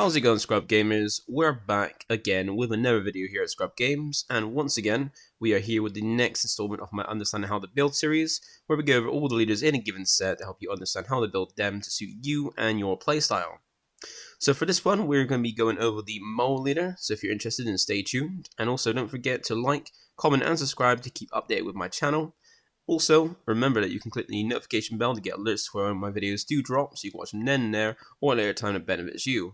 How's it going, Scrub Gamers? We're back again with another video here at ScrubGames, and once again, we are here with the next installment of my Understanding How to Build series, where we go over all the leaders in a given set to help you understand how to build them to suit you and your playstyle. So for this one, we're going to be going over the Maul leader, so if you're interested, then stay tuned, and also don't forget to like, comment, and subscribe to keep updated with my channel. Also, remember that you can click the notification bell to get alerts for when my videos do drop, so you can watch them then and there, or at a later time that benefits you.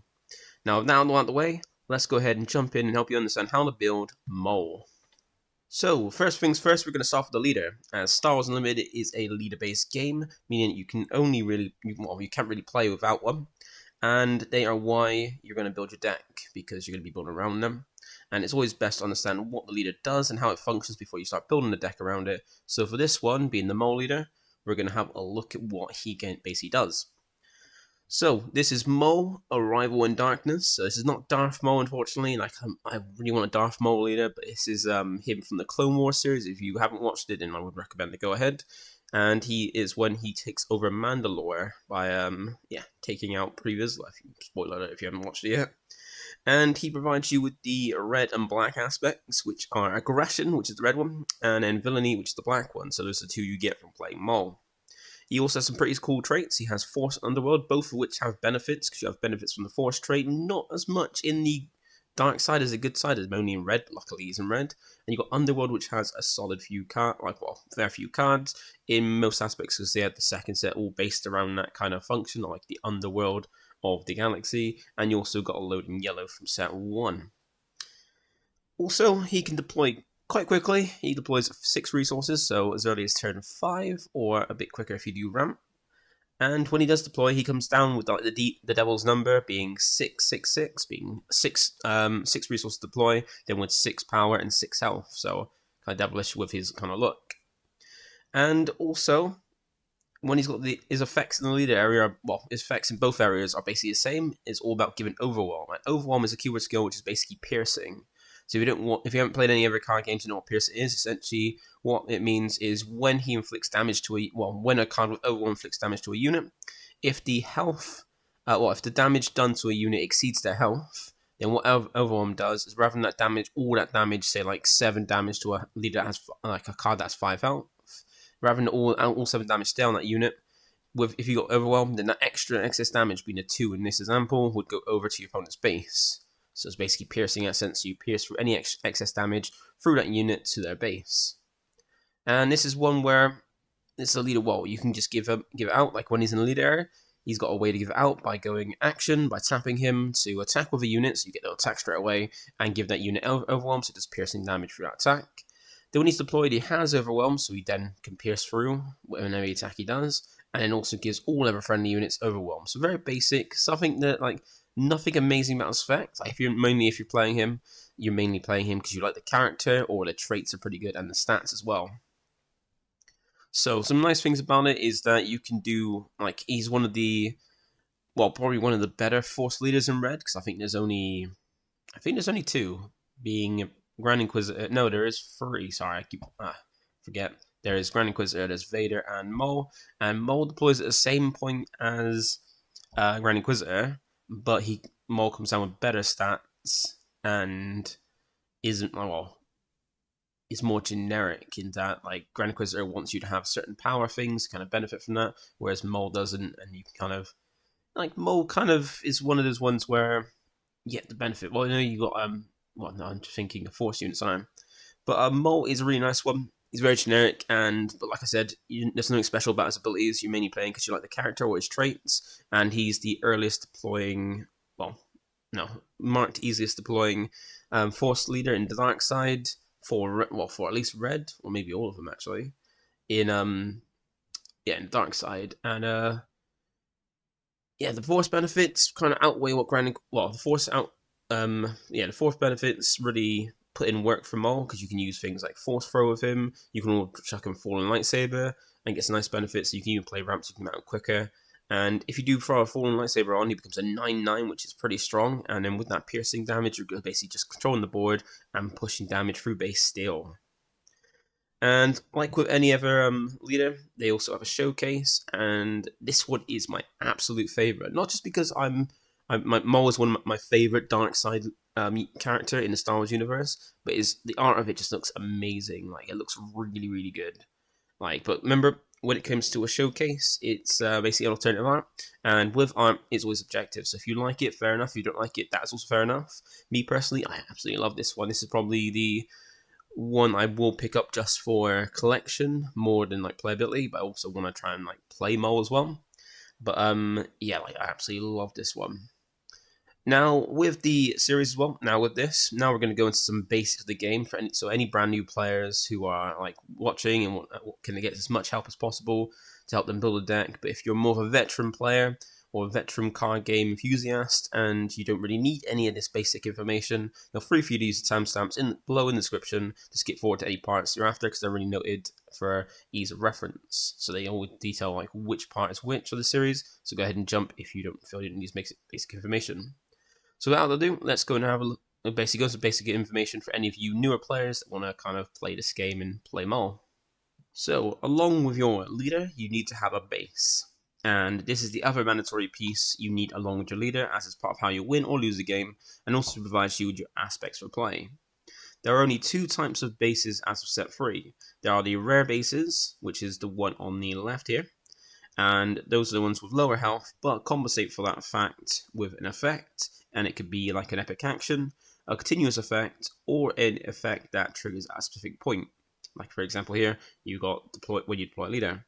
Now out of the way, let's go ahead and jump in and help you understand how to build Maul. So, first things first, we're going to start with the leader, as Star Wars Unlimited is a leader-based game, meaning you can only really, you can't really play without one, and they are why you're going to build your deck, because you're going to be building around them, and it's always best to understand what the leader does and how it functions before you start building the deck around it. So for this one, being the Maul leader, we're going to have a look at what he basically does. So, this is Maul, Arrival in Darkness. So this is not Darth Maul, unfortunately. I really want a Darth Maul leader, but this is him from the Clone Wars series. If you haven't watched it, then I would recommend to go ahead. And he is when he takes over Mandalore by taking out previous. Spoiler alert if you haven't watched it yet. And he provides you with the red and black aspects, which are aggression, which is the red one, and then villainy, which is the black one. So those are the two you get from playing Maul. He also has some pretty cool traits. He has Force and Underworld, both of which have benefits, because you have benefits from the Force trait, not as much in the dark side as the good side, as only in red, luckily he's in red. And you've got Underworld, which has a solid few cards, fair few cards, in most aspects, because they had the second set all based around that kind of function, like the Underworld of the galaxy, and you also got a load in yellow from set 1. Also, he can deploy quite quickly. He deploys 6 resources, so as early as turn 5, or a bit quicker if you do ramp. And when he does deploy, he comes down with the devil's number being 666, being 6 resources to deploy, then with 6 power and 6 health. So kind of devilish with his kind of look. And also, when he's got his effects in the leader area, well, his effects in both areas are basically the same. It's all about giving overwhelm. And overwhelm is a keyword skill, which is basically piercing. So if you haven't played any other card games, you know what Pierce is. Essentially, what it means is when he inflicts damage to when a card with overwhelm inflicts damage to a unit, if the health, if the damage done to a unit exceeds their health, then what overwhelm does is rather than that damage, all that damage, say like 7 damage to a leader that has like a card that's 5 health, rather than all 7 damage stay on that unit. If you got overwhelmed, then that excess damage, being a 2 in this example, would go over to your opponent's base. So it's basically piercing in a sense. You pierce through any excess damage through that unit to their base. And this is one where it's a leader wall. You can just give it out, like when he's in the leader area. He's got a way to give it out by going action, by tapping him to attack with a unit, so you get the attack straight away, and give that unit overwhelm, so it does piercing damage through that attack. Then when he's deployed, he has overwhelm, so he then can pierce through whenever attack he does, and then also gives all other friendly units overwhelm. So very basic, something that nothing amazing about his effect. If you're playing him, you're mainly playing him because you like the character, or the traits are pretty good, and the stats as well. So some nice things about it is that you can do, he's one of the, probably one of the better Force leaders in red, because I think there's only 2, being Grand Inquisitor. No, there is 3. Sorry, I forget. There is Grand Inquisitor, there's Vader, and Maul deploys at the same point as Grand Inquisitor, but Maul comes down with better stats and isn't is more generic in that Grand Inquisitor wants you to have certain power things to kind of benefit from that, whereas Maul doesn't, and you can kind of Maul kind of is one of those ones where you get the benefit. Well, you got no, I'm just thinking of Force units on him, but Maul is a really nice one. He's very generic, but like I said, there's nothing special about his abilities. You're mainly playing because you like the character or his traits, and he's the earliest deploying, marked easiest deploying Force leader in the dark side for at least red, or maybe all of them actually, in the dark side, and the Force benefits kind of outweigh what the Force benefits really put in work for Maul, because you can use things like Force Throw with him, you can all chuck him Fallen Lightsaber, and get some nice benefits, so you can even play ramps, you can mount quicker, and if you do throw a Fallen Lightsaber on, he becomes a 9/9, which is pretty strong, and then with that piercing damage, you're basically just controlling the board and pushing damage through base steel. And like with any other leader, they also have a showcase, and this one is my absolute favourite, not just because I'm Maul is one of my favorite dark side character in the Star Wars universe, but the art of it just looks amazing. Like, it looks really, really good. Like, but remember, when it comes to a showcase, it's basically an alternative art, and with art, it's always objective. So if you like it, fair enough. If you don't like it, that's also fair enough. Me personally, I absolutely love this one. This is probably the one I will pick up just for collection more than like playability, but I also want to try and like play Maul as well. But yeah, like I absolutely love this one. Now with the series as well, now with this, now we're going to go into some basics of the game for any brand new players who are like watching and can they get as much help as possible to help them build a deck. But if you're more of a veteran player or a veteran card game enthusiast and you don't really need any of this basic information, feel free for you to use the timestamps below in the description to skip forward to any parts you're after because they're really noted for ease of reference. So they all detail like which part is which of the series. So go ahead and jump if you don't feel you need basic information. So without ado, let's go and have a look. Basically, goes to basic information for any of you newer players that want to kind of play this game and play Maul. So, along with your leader, you need to have a base. And this is the other mandatory piece you need along with your leader, as it's part of how you win or lose the game, and also provides you with your aspects for play. There are only two types of bases as of set 3. There are the rare bases, which is the one on the left here, and those are the ones with lower health, but compensate for that fact with an effect, and it could be like an epic action, a continuous effect, or an effect that triggers at a specific point. Like for example here, you got when you deploy a leader.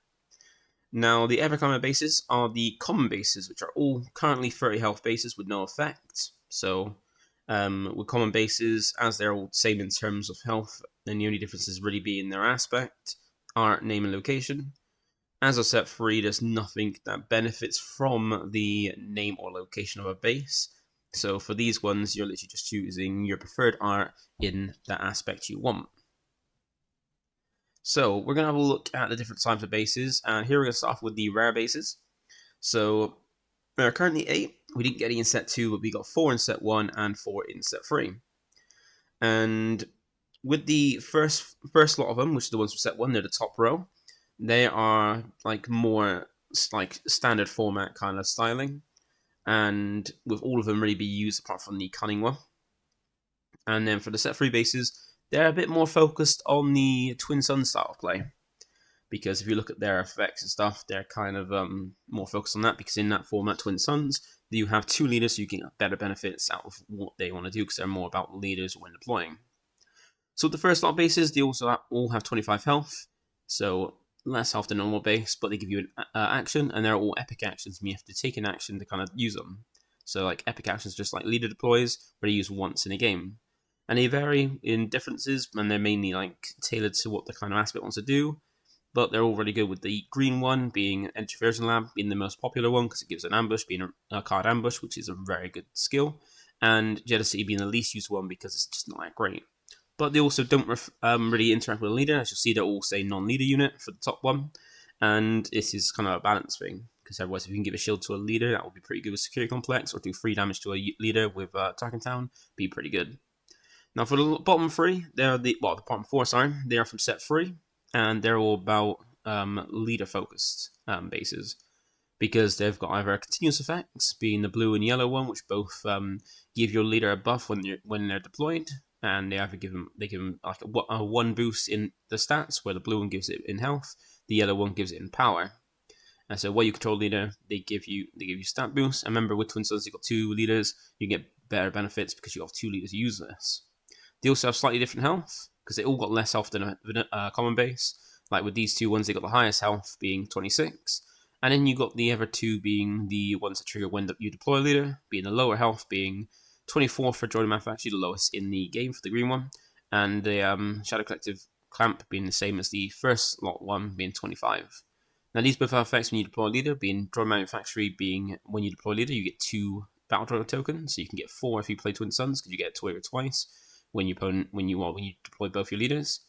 Now the ever common bases are the common bases, which are all currently 30 health bases with no effect. So with common bases, as they're all the same in terms of health, then the only differences really be in their aspect, art, name, and location. As of set 3, there's nothing that benefits from the name or location of a base. So for these ones, you're literally just choosing your preferred art in that aspect you want. So we're going to have a look at the different types of bases, and here we're going to start off with the rare bases. So there are currently 8. We didn't get any in set 2, but we got 4 in set 1 and 4 in set 3. And with the first lot of them, which are the ones from set 1, they're the top row. They are like more like standard format kind of styling, and with all of them really be used apart from the Cunning one. And then for the set 3 bases, they're a bit more focused on the Twin Sun style of play, because if you look at their effects and stuff, they're kind of more focused on that, because in that format, Twin Suns, you have 2 leaders, so you can get better benefits out of what they want to do, because they're more about leaders when deploying. So the first lot of bases, they also all have 25 health, so less health than normal base, but they give you an action, and they're all epic actions, and you have to take an action to kind of use them. So like epic actions, just like leader deploys, where they use once in a game. And they vary in differences, and they're mainly like tailored to what the kind of aspect wants to do, but they're all really good, with the green one being Interference Lab being the most popular one because it gives an ambush, being a card ambush, which is a very good skill, and Jealousy being the least used one because it's just not that great. But they also don't really interact with a leader. As you'll see, they're all say non-leader unit for the top one, and this is kind of a balance thing, because otherwise if you can give a shield to a leader, that would be pretty good with Security Complex, or do 3 damage to a leader with Tarkin Town, be pretty good. Now for the bottom 3, they're the bottom 4, sorry, they are from set 3, and they're all about leader focused bases, because they've got either continuous effects, being the blue and yellow one, which both give your leader a buff when they're deployed, and they give them like a 1 boost in the stats, where the blue one gives it in health, the yellow one gives it in power. And so while you control leader, they give you stat boosts. And remember, with Twin Suns, you've got 2 leaders, you get better benefits because you have 2 leaders use this. They also have slightly different health, because they all got less health than a common base. Like with these 2 ones, they got the highest health being 26, and then you got the other 2 being the ones that trigger when you deploy a leader, being the lower health being 24 for Droid Manufacturer, the lowest in the game for the green one, and the Shadow Collective Clamp being the same as the first lot one, being 25. Now these both have effects when you deploy a leader, being Droid Manufacturer being when you deploy a leader, you get 2 Battle Droid tokens, so you can get 4 if you play Twin Suns, because you get it twice when you deploy both your leaders.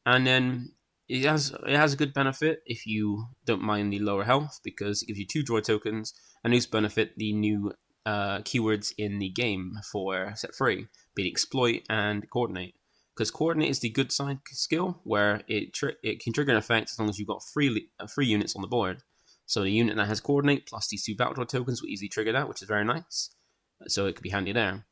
And then it has a good benefit if you don't mind the lower health, because it gives you 2 droid tokens, and these benefit the new keywords in the game for set 3, being exploit and coordinate. Because coordinate is the good side skill, where it can trigger an effect as long as you've got 3 units on the board. So the unit that has coordinate plus these 2 battle droid tokens will easily trigger that, which is very nice. so it could be handy there.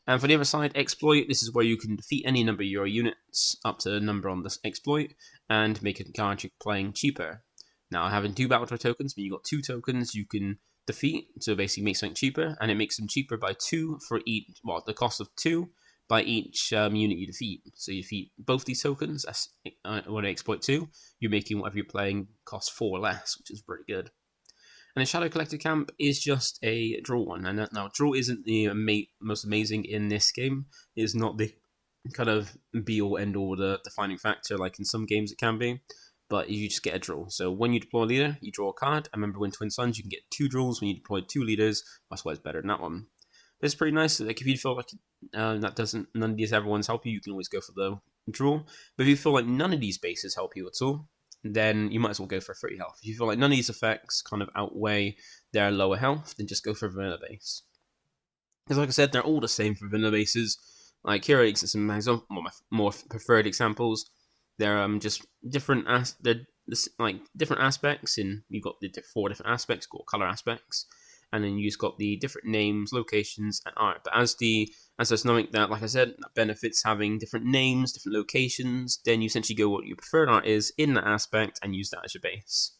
And for the other side, exploit, this is where you can defeat any number of your units up to the number on this exploit and make a card you're playing cheaper. Now, having 2 battle tokens means you've got 2 tokens you can defeat, so basically make something cheaper, and it makes them cheaper by 2 for each, well, the cost of 2 by each unit you defeat. So you defeat both these tokens, when they exploit 2, you're making whatever you're playing cost 4 less, which is pretty good. And the Shadow Collector camp is just a draw one. And now, draw isn't the most amazing in this game. It is not the kind of be-all, end-all, the defining factor like in some games it can be. But you just get a draw. So when you deploy a leader, you draw a card. I remember in Twin Suns, you can get 2 draws when you deploy 2 leaders. That's why it's better than that one. But it's pretty nice. Like if you feel like none of these other ones help you, you can always go for the draw. But if you feel like none of these bases help you at all, then you might as well go for 3 health. If you feel like none of these effects kind of outweigh their lower health, then just go for a vanilla base. Because like I said, they're all the same for vanilla bases. Like here are some more preferred examples. They're just different different aspects. In you've got the 4 different aspects called color aspects, and then you've got the different names, locations, and art. But as there's something that, like I said, that benefits having different names, different locations, then you essentially go what your preferred art is in that aspect and use that as your base.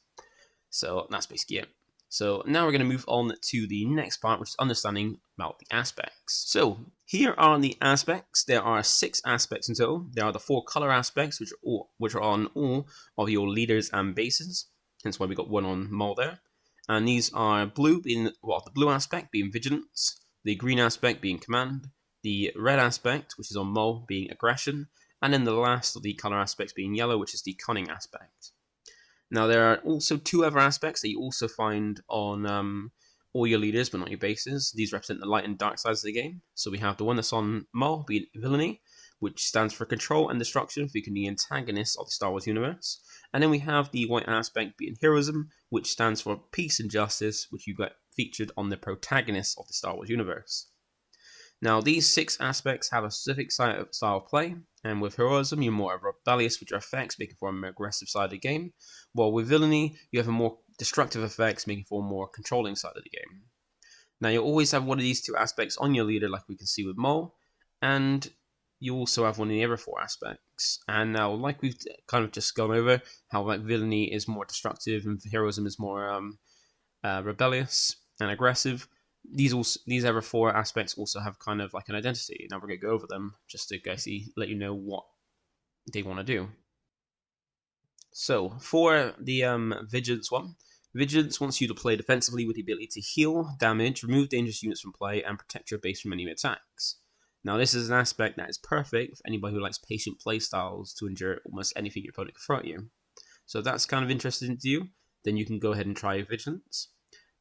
So that's basically it. So now we're going to move on to the next part, which is understanding about the aspects. So here are the aspects. There are 6 aspects in total. There are the 4 color aspects, which are on all of your leaders and bases. Hence why we got 1 on Maul there. And these are blue being, well, the blue aspect being Vigilance, the green aspect being Command, the red aspect, which is on Maul, being Aggression, and then the last of the color aspects being yellow, which is the Cunning aspect. Now, there are also 2 other aspects that you also find on all your leaders, but not your bases. These represent the light and dark sides of the game. So we have the one that's on Maul, being Villainy, which stands for control and destruction, figuring the antagonist of the Star Wars universe. And then we have the white aspect being heroism, which stands for peace and justice, which you get featured on the protagonist of the Star Wars universe. Now, these 6 aspects have a specific style of play, and with heroism, you're more rebellious with your effects, making for a more aggressive side of the game, while with villainy, you have a more destructive effects, making for a more controlling side of the game. Now, you'll always have one of these 2 aspects on your leader, like we can see with Maul, and you also have one of the other 4 aspects. And now, like we've kind of just gone over, how like villainy is more destructive and heroism is more rebellious and aggressive. These other 4 aspects also have kind of like an identity. Now we're going to go over them just to basically let you know what they want to do. So for the Vigilance one, Vigilance wants you to play defensively with the ability to heal, damage, remove dangerous units from play, and protect your base from enemy attacks. Now this is an aspect that is perfect for anybody who likes patient playstyles to endure almost anything your opponent can throw at you. So if that's kind of interesting to you, then you can go ahead and try Vigilance.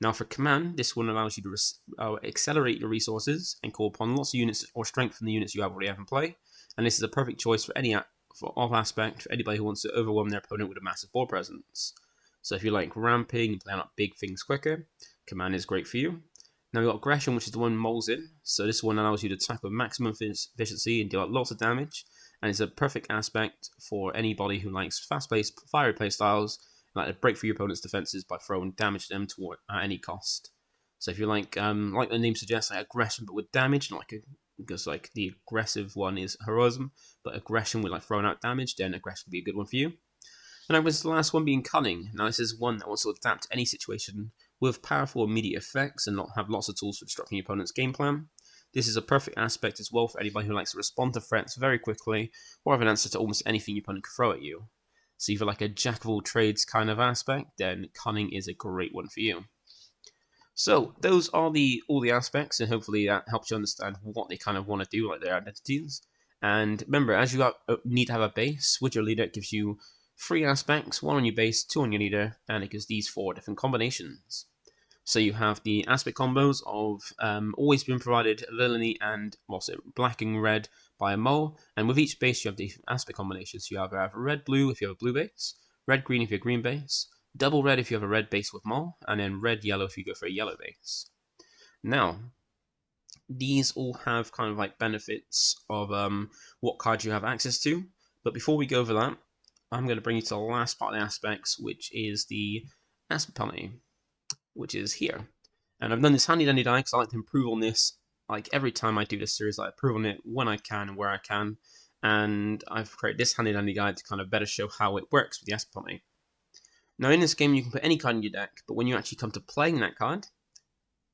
Now for Command, this one allows you to accelerate your resources and call upon lots of units or strengthen the units you already have in play. And this is a perfect choice for off aspect for anybody who wants to overwhelm their opponent with a massive board presence. So if you like ramping and playing up big things quicker, Command is great for you. Now we've got Aggression, which is the one Maul's in. So this one allows you to attack with maximum efficiency and deal out lots of damage. And it's a perfect aspect for anybody who likes fast-paced, fiery playstyles, like to break through your opponent's defenses by throwing damage to them at any cost. So if you like the name suggests, like aggression but with damage, because like the aggressive one is heroism, but aggression with like throwing out damage, then aggression would be a good one for you. And that was the last one being Cunning. Now this is one that wants to adapt to any situation with powerful immediate effects and not have lots of tools for disrupting your opponent's game plan. This is a perfect aspect as well for anybody who likes to respond to threats very quickly or have an answer to almost anything your opponent can throw at you. So if you're like a jack of all trades kind of aspect, then Cunning is a great one for you. So those are all the aspects, and hopefully that helps you understand what they kind of want to do, like their identities. And remember, as you need to have a base with your leader, it gives you 3 aspects, 1 on your base, 2 on your leader, and it gives these 4 different combinations. So you have the aspect combos of always been provided Villainy and black and red by a Maul, and with each base you have the aspect combinations. You have red-blue if you have a blue base, red-green if you have a green base, double red if you have a red base with Maul, and then red-yellow if you go for a yellow base. Now, these all have kind of like benefits of what cards you have access to, but before we go over that, I'm going to bring you to the last part of the aspects, which is the aspect penalty, which is here. And I've done this handy dandy die because I like to improve on this like every time I do this series, I improve on it when I can and where I can, and I've created this handy dandy guide to kind of better show how it works with the Asper Penalty. Now in this game you can put any card in your deck, but when you actually come to playing that card,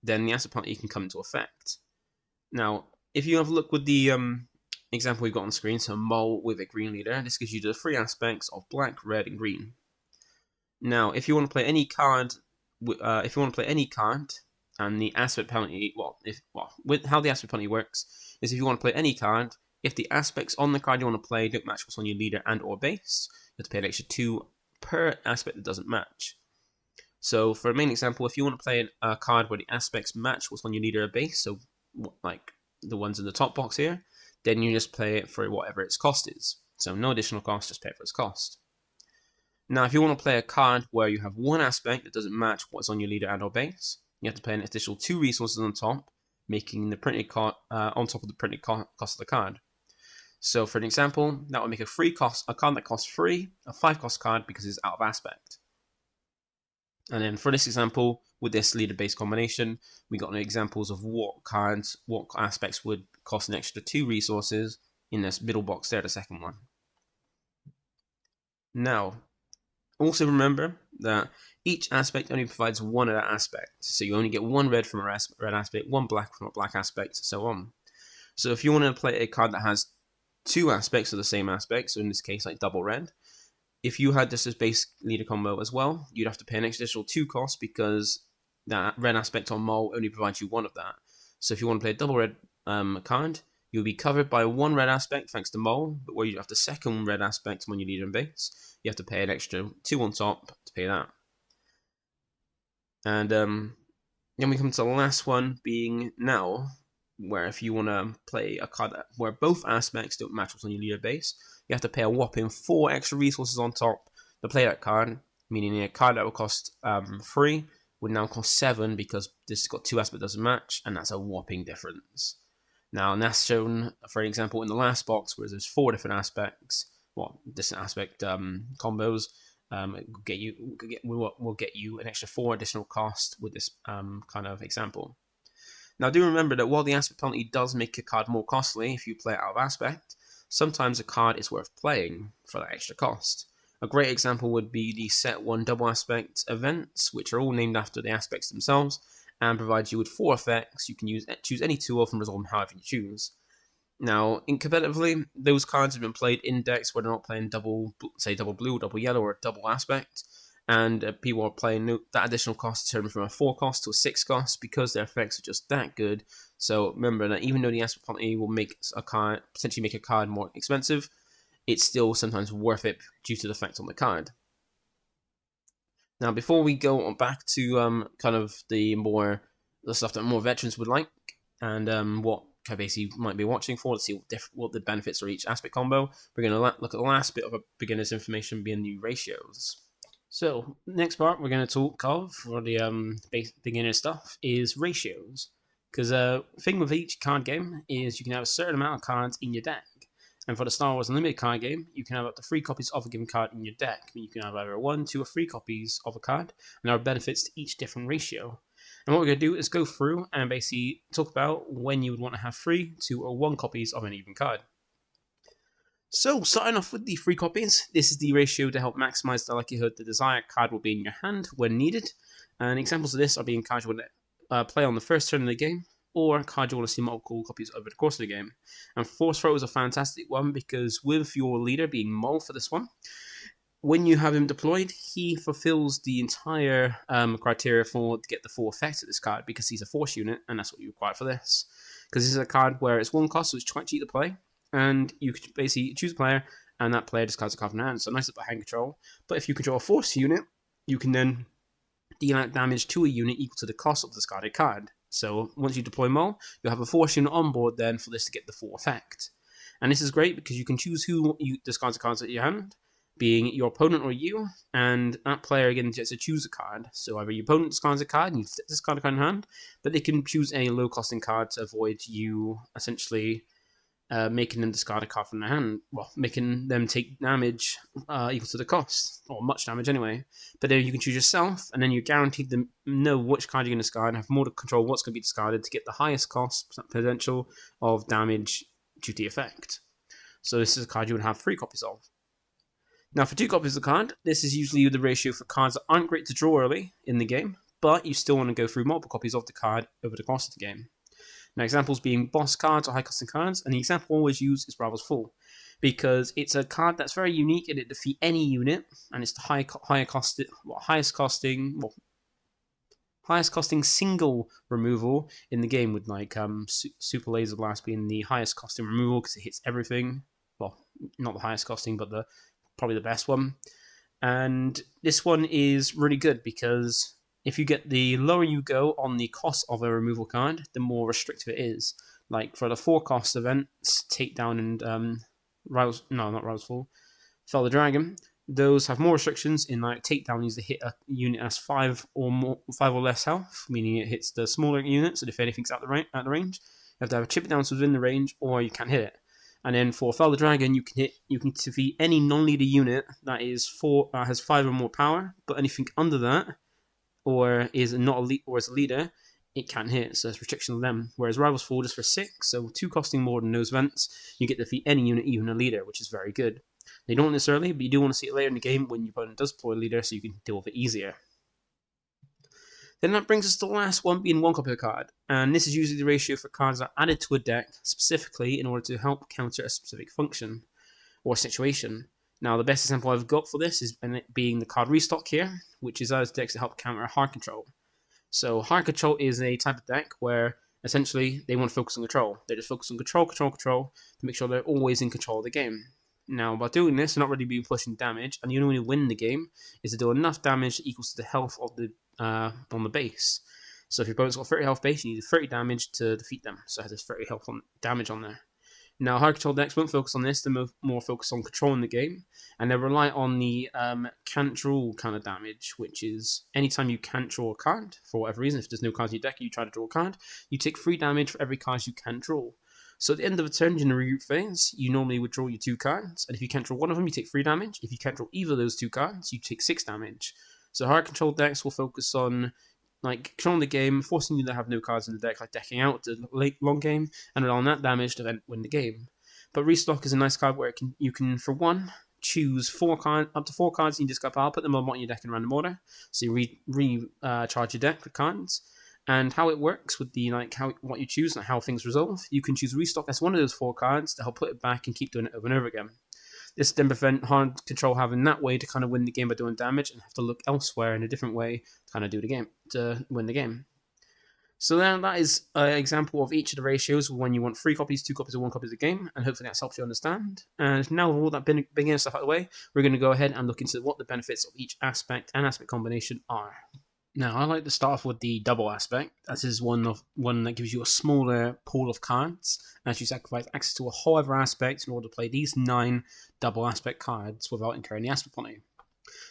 then the Asper Penalty can come into effect. Now, if you have a look with the example we've got on screen, so Maul with a green leader, this gives you the 3 aspects of black, red, and green. Now, if you want to play any card, and the aspect penalty, with how the aspect penalty works is if you want to play any card, if the aspects on the card you want to play don't match what's on your leader and/or base, you have to pay an extra 2 per aspect that doesn't match. So, for a main example, if you want to play a card where the aspects match what's on your leader or base, so like the ones in the top box here, then you just play it for whatever its cost is. So no additional cost, just pay it for its cost. Now, if you want to play a card where you have one aspect that doesn't match what's on your leader and or base, you have to pay an additional 2 resources on top, making the printed card on top of the printed cost of the card. So, for an example, that would make a card that costs 3, a 5 cost card because it's out of aspect. And then for this example, with this leader-based combination, we got examples of what aspects would cost an extra 2 resources in this middle box there, the second one. Now, also remember that each aspect only provides one of that aspect. So you only get 1 red from a red aspect, 1 black from a black aspect, so on. So if you want to play a card that has 2 aspects of the same aspect, so in this case like double red, if you had this as base leader combo as well, you'd have to pay an additional 2 cost because that red aspect on Maul only provides you 1 of that. So if you want to play a double red card, you'll be covered by 1 red aspect thanks to Maul, but where you have the second red aspect on your leader and base, you have to pay an extra 2 on top to pay that. And then we come to the last one being now, where if you want to play a card where both aspects don't match what's on your leader base, you have to pay a whopping 4 extra resources on top to play that card, meaning a card that will cost 3 would now cost 7 because this has got 2 aspects that doesn't match, and that's a whopping difference. Now, and that's shown, for an example, in the last box, where there's 4 different aspects, different aspect combos. Will get you an extra 4 additional cost with this kind of example. Now, do remember that while the aspect penalty does make a card more costly if you play it out of aspect, sometimes a card is worth playing for that extra cost. A great example would be the Set 1 double aspect events, which are all named after the aspects themselves, and provide you with 4 effects. You can choose any 2 of them, resolve them however you choose. Now, competitively, those cards have been played in decks where they're not playing double blue, double yellow, or double aspect, and people are playing that additional cost turned from a 4 cost to a 6 cost because their effects are just that good. So remember that even though the aspect penalty will potentially make a card more expensive, it's still sometimes worth it due to the effect on the card. Now, before we go back to kind of the stuff that more veterans would like, and what basically might be watching for to see what the benefits are each aspect combo, we're going to look at the last bit of a beginner's information being the ratios. So, next part we're going to talk of, for the beginner stuff, is ratios. Because the thing with each card game is you can have a certain amount of cards in your deck. And for the Star Wars Unlimited card game, you can have up to 3 copies of a given card in your deck. I mean, you can have either 1, 2, or 3 copies of a card, and there are benefits to each different ratio. And what we're going to do is go through and basically talk about when you would want to have 3, 2, or 1 copies of any given card. So, starting off with the 3 copies, this is the ratio to help maximize the likelihood the desired card will be in your hand when needed. And examples of this are being cards you want to play on the first turn of the game, or cards you want to see multiple copies over the course of the game. And Force Throw is a fantastic one because with your leader being Maul for this one, when you have him deployed, he fulfills the entire criteria to get the full effect of this card because he's a force unit, and that's what you require for this. Because this is a card where it's 1 cost, so it's quite cheap to play, and you could basically choose a player, and that player discards a card from hand. So nice little hand control. But if you control a force unit, you can then deal out damage to a unit equal to the cost of the discarded card. So once you deploy Maul, you'll have a force unit on board then for this to get the full effect. And this is great because you can choose who discards the cards at your hand, being your opponent or you, and that player again gets to choose a card. So either your opponent discards a card and you discard a card in hand, but they can choose a low costing card to avoid you essentially making them discard a card from their hand. Well, making them take damage equal to the cost, or much damage anyway. But then you can choose yourself, and then you're guaranteed to know which card you're going to discard and have more to control what's going to be discarded to get the highest cost potential of damage due to the effect. So this is a card you would have 3 copies of. Now, for 2 copies of the card, this is usually the ratio for cards that aren't great to draw early in the game, but you still want to go through multiple copies of the card over the course of the game. Now, examples being boss cards or high-costing cards, and the example I always use is Rival's Fall, because it's a card that's very unique and it defeats any unit, and it's the highest costing single removal in the game, with like Super Laser Blast being the highest costing removal because it hits everything. Well, not the highest costing, but probably the best one. And this one is really good because if you get the lower you go on the cost of a removal card, the more restrictive it is. Like for the 4 cost events, Takedown and Rival's Fall, Fell the Dragon, those have more restrictions in like Takedown needs to hit a unit as 5 or less health, meaning it hits the smaller units, so if anything's out the range, you have to have a chip downs within the range or you can't hit it. And then for Fell the Dragon, you can defeat any non-leader unit that is has 5 or more power, but anything under that or is not a lead, or is a leader, it can't hit, so there's restriction on them. Whereas Rival's Fall just for 6, so 2 costing more than those events, you get to defeat any unit, even a leader, which is very good. They don't want this early, but you do want to see it later in the game when your opponent does deploy a leader, so you can deal with it easier. Then that brings us to the last one, being 1 copy of a card, and this is usually the ratio for cards that are added to a deck specifically in order to help counter a specific function or situation. Now, the best example I've got for this is being the card Restock here, which is added to decks to help counter hard control. So hard control is a type of deck where essentially they want to focus on control. They just focus on control to make sure they're always in control of the game. Now, by doing this, they're not really being pushing damage, and the only way to win the game is to do enough damage that equals to the health of the on the base. So if your opponent's got 30 health base, you need 30 damage to defeat them. So it has 30 health damage on there. Now, hard control decks won't focus on this, they're more focused on controlling the game, and they rely on the can't draw kind of damage, which is anytime you can't draw a card, for whatever reason, if there's no cards in your deck and you try to draw a card, you take 3 damage for every card you can draw. So at the end of a turn in the regroup phase, you normally would draw your 2 cards, and if you can't draw one of them, you take 3 damage. If you can't draw either of those 2 cards, you take 6 damage. So hard control decks will focus on like controlling the game, forcing you to have no cards in the deck, like decking out the late long game, and rely on that damage to then win the game. But Restock is a nice card where you can for one choose up to 4 cards in your discard pile, put them on your deck in random order, so you recharge your deck with cards. And how it works with the what you choose and how things resolve, you can choose Restock as one of those 4 cards to help put it back and keep doing it over and over again. This then prevent hard control having that way to kind of win the game by doing damage and have to look elsewhere in a different way to kind of win the game. So then that is an example of each of the ratios when you want 3 copies, 2 copies, or 1 copy of the game, and hopefully that helps you understand. And now with all that beginner stuff out of the way, we're going to go ahead and look into what the benefits of each aspect and aspect combination are. Now, I like to start off with the double aspect. This is one that gives you a smaller pool of cards, as you sacrifice access to a whole other aspect in order to play these 9 double aspect cards without incurring the aspect penalty.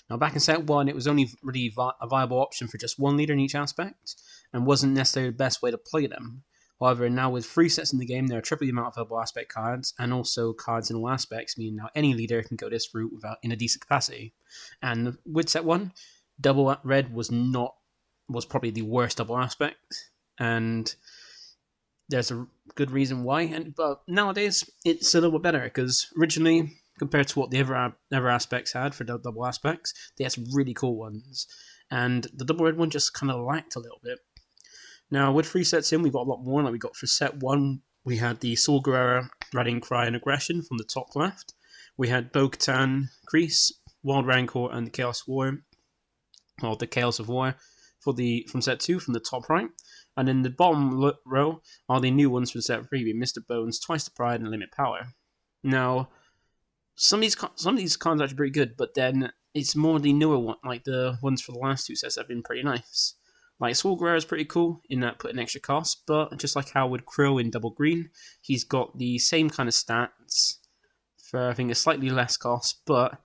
Now, back in set 1, it was only really a viable option for just 1 leader in each aspect, and wasn't necessarily the best way to play them. However, now with 3 sets in the game, there are triple the amount of double aspect cards, and also cards in all aspects, meaning now any leader can go this route in a decent capacity. And with set 1, double red was probably the worst double aspect, and there's a good reason why. But nowadays it's a little bit better because originally, compared to what the other aspects had for the double aspects, they had some really cool ones, and the double red one just kind of lacked a little bit. Now with 3 sets in, we've got a lot more. Like we got for set 1, we had the Saw Gerrera, Rallying Cry, and Aggression from the top left. We had Bo-Katan, Kreese, Wild Rancor, and the Chaos of War from set 2 from the top right. And in the bottom row are the new ones from set 3, being Mr. Bones, Twice the Pride, and Limit Power. Now, some of these cards are actually pretty good, but then it's more the newer one, like the ones for the last 2 sets have been pretty nice. Like Saw Gerrera is pretty cool in that put an extra cost, but just like how with Krill in double green, he's got the same kind of stats for I think a slightly less cost, but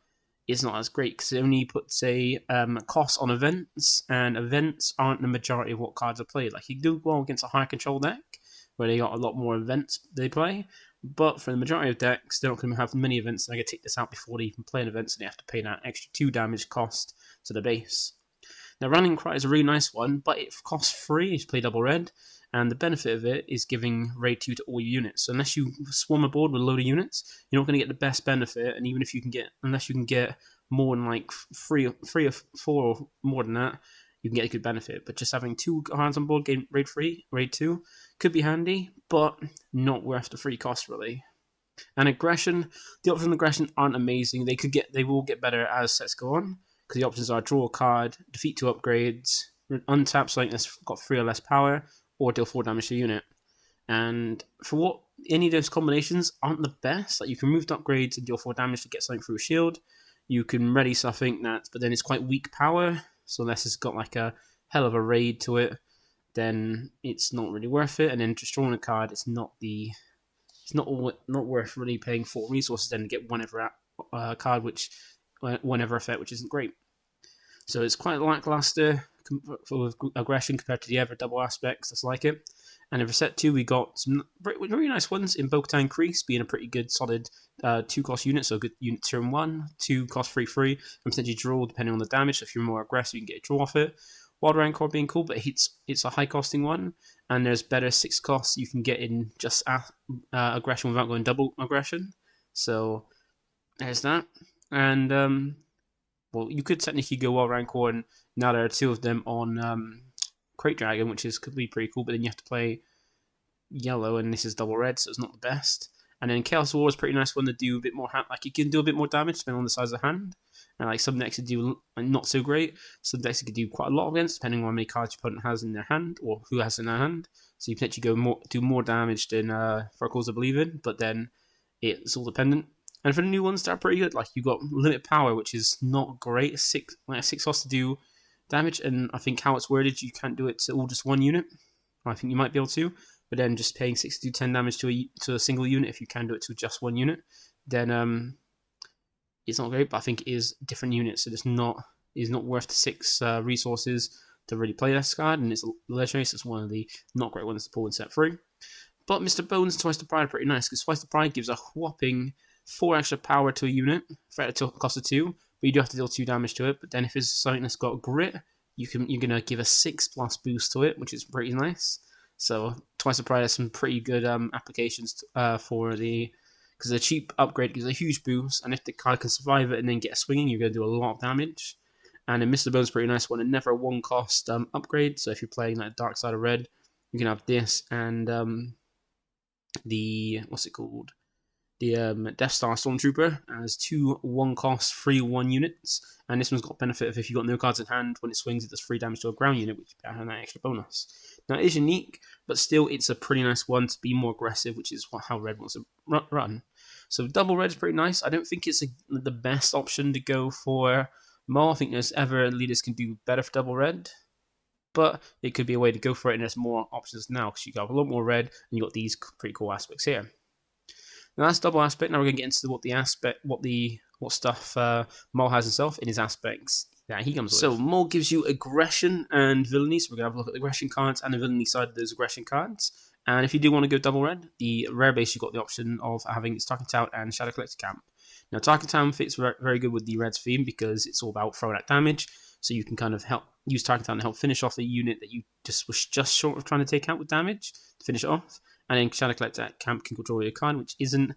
it's not as great because it only puts a cost on events, and events aren't the majority of what cards are played. Like you do well against a high control deck where they got a lot more events they play, But for the majority of decks, they're not going to have many events, and I get to take this out before they even play an event, so they have to pay that extra 2 damage cost to the base. Now, Rallying Cry is a really nice one, but it costs 3 if you play double red, and the benefit of it is giving raid 2 to all your units. So unless you swarm a board with a load of units, you're not going to get the best benefit, and even if you can get, unless you can get more than like 3 or 4 or more than that, you can get a good benefit. But just having 2 cards on board, game raid 3, raid 2, could be handy, but not worth the free cost really. And aggression, the options on aggression aren't amazing. They will get better as sets go on, because the options are draw a card, defeat 2 upgrades, untap something that's got 3 or less power, or deal 4 damage to a unit. And for what any of those combinations aren't the best, like you can move to upgrades and deal 4 damage to get something through a shield. You can ready something that, but then it's quite weak power, so unless it's got like a hell of a raid to it, then it's not really worth it. And then just drawing a card, it's not worth really paying 4 resources then to get whenever card, whenever effect, which isn't great. So it's quite lackluster for aggression compared to the other double aspects that's like it. And in for set 2, we got some really nice ones in Bo-Katan Increase, being a pretty good solid 2-cost unit, so a good unit turn 1, 2 cost 3/3, and potentially draw depending on the damage. So if you're more aggressive, you can get a draw off it. Wild Rancor being cool, but it's a high costing one, and there's better 6 costs you can get in just aggression without going double aggression. So there's that. And well, you could technically go Wild Rancor, and now there are 2 of them on Crate Dragon, which could be pretty cool, but then you have to play yellow, and this is double red, so it's not the best. And then Chaos War is a pretty nice one to do a bit more, like you can do a bit more damage depending on the size of the hand. And like some decks could do not so great, some decks could do quite a lot against, depending on how many cards your opponent has in their hand, or who has in their hand. So you potentially do more damage than For a Cause I Believe In, but then it's all dependent. And for the new ones, they're pretty good. Like you got limit power, which is not great. 6 costs to do damage, and I think how it's worded, you can't do it to all just one unit. I think you might be able to, but then just paying 6 to do 10 damage to a single unit, if you can do it to just one unit, then it's not great. But I think it is different units, so it's not worth the 6 resources to really play this card, and it's legendary, so it's one of the not great ones to pull in set 3. But Mr. Bones and Twice the Pride are pretty nice, because Twice the Pride gives a whopping 4 extra power to a unit for at a cost of 2, but you do have to deal 2 damage to it. But then if it's something that's got grit, you're gonna give a 6+ boost to it, which is pretty nice. So Twice the Pride has some pretty good applications because the cheap upgrade gives a huge boost, and if the card can survive it and then get a swinging, you're gonna do a lot of damage. And then Mr. Bones is a pretty nice one, and never a 1-cost upgrade. So if you're playing like Dark Side of Red, you can have this and the Death Star Stormtrooper as 2 1-cost 3/1 units, and this one's got benefit of if you've got no cards in hand, when it swings it does 3 damage to a ground unit, which has that extra bonus. Now it is unique, but still it's a pretty nice one to be more aggressive, which is how Red wants to run. So double red is pretty nice. I don't think it's the best option to go for Maul. I think there's other leaders can do better for double red, but it could be a way to go for it, and there's more options now because you got a lot more red, and you got these pretty cool aspects here. Now that's double aspect. Now we're going to get into what stuff Maul has himself in his aspects that he comes with. So Maul gives you aggression and villainy. So we're going to have a look at the aggression cards and the villainy side of those aggression cards. And if you do want to go double red, the rare base, you've got the option of having Tarkin Tout and Shadow Collector Camp. Now Tarkin Tout fits very good with the red's theme because it's all about throwing out damage. So you can kind of use Tarkin Tout to help finish off the unit that you was just short of trying to take out with damage to finish it off. And then Shadow Collector Camp can control your card, which isn't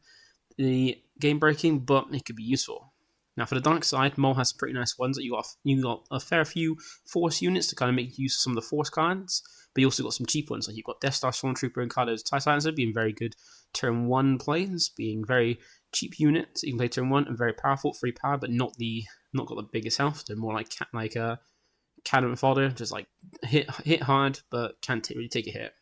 the game breaking, but it could be useful. Now for the dark side, Maul has some pretty nice ones. You got a fair few Force units to kind of make use of some of the Force cards, but you also got some cheap ones. Like you've got Death Star Stormtrooper and Kylo's TIE Silencer being very good turn 1 plays, being very cheap units. You can play turn 1 and very powerful, 3 power, but not got the biggest health. They're more like a cannon fodder, just like hit hard, but can't really take a hit.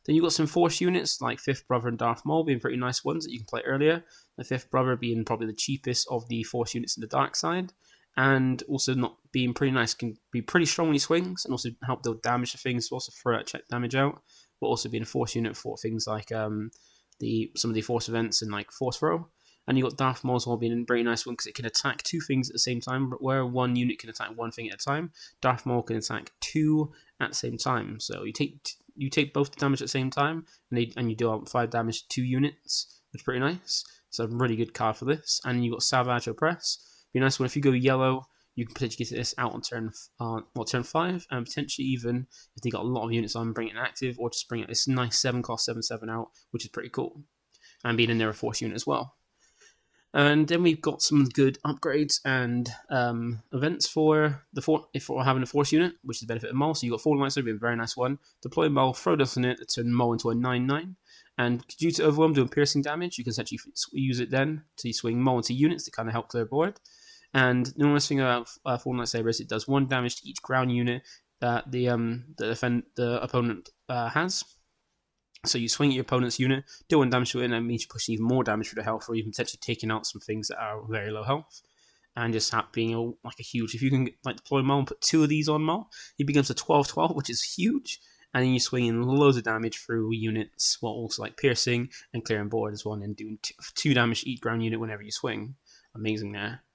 Then you've got some Force units like Fifth Brother and Darth Maul being pretty nice ones that you can play earlier. The Fifth Brother being probably the cheapest of the Force units in the dark side, and also not being pretty nice, can be pretty strong when he swings, and also help deal damage to things, also throw out check damage out, but also being a Force unit for things like some of the Force events and like Force Throw. And you got Darth Maul as well being a very nice one because it can attack 2 things at the same time, but where one unit can attack 1 thing at a time, Darth Maul can attack 2 at the same time. So you take both the damage at the same time, and you deal out 5 damage to 2 units. which is pretty nice. It's a really good card for this. And you got Savage Oppress. Be a nice one if you go yellow. You can potentially get this out on turn 5, and potentially even if they got a lot of units on, bring it in active, or just bring it this nice 7-cost 7/7 out, which is pretty cool. And being in there a force unit as well. And then we've got some good upgrades and events for if we're having a force unit, which is the benefit of Maul. So you've got Fallen Lightsaber, being a very nice one. Deploy Maul, throw dust on it to turn Maul into a 9/9. And due to Overwhelm doing piercing damage, you can essentially use it then to swing Maul into units to kind of help clear board. And the nice thing about Fallen Lightsaber is it does 1 damage to each ground unit that the opponent has. So you swing at your opponent's unit, do 1 damage to it, and that means you push even more damage for the health, or even potentially taking out some things that are very low health. And just being a huge, if you can deploy Maul and put 2 of these on Maul, he becomes a 12/12, which is huge. And then you swing in loads of damage through units, while also piercing and clearing board as well, and doing 2 damage to each ground unit whenever you swing. Amazing there.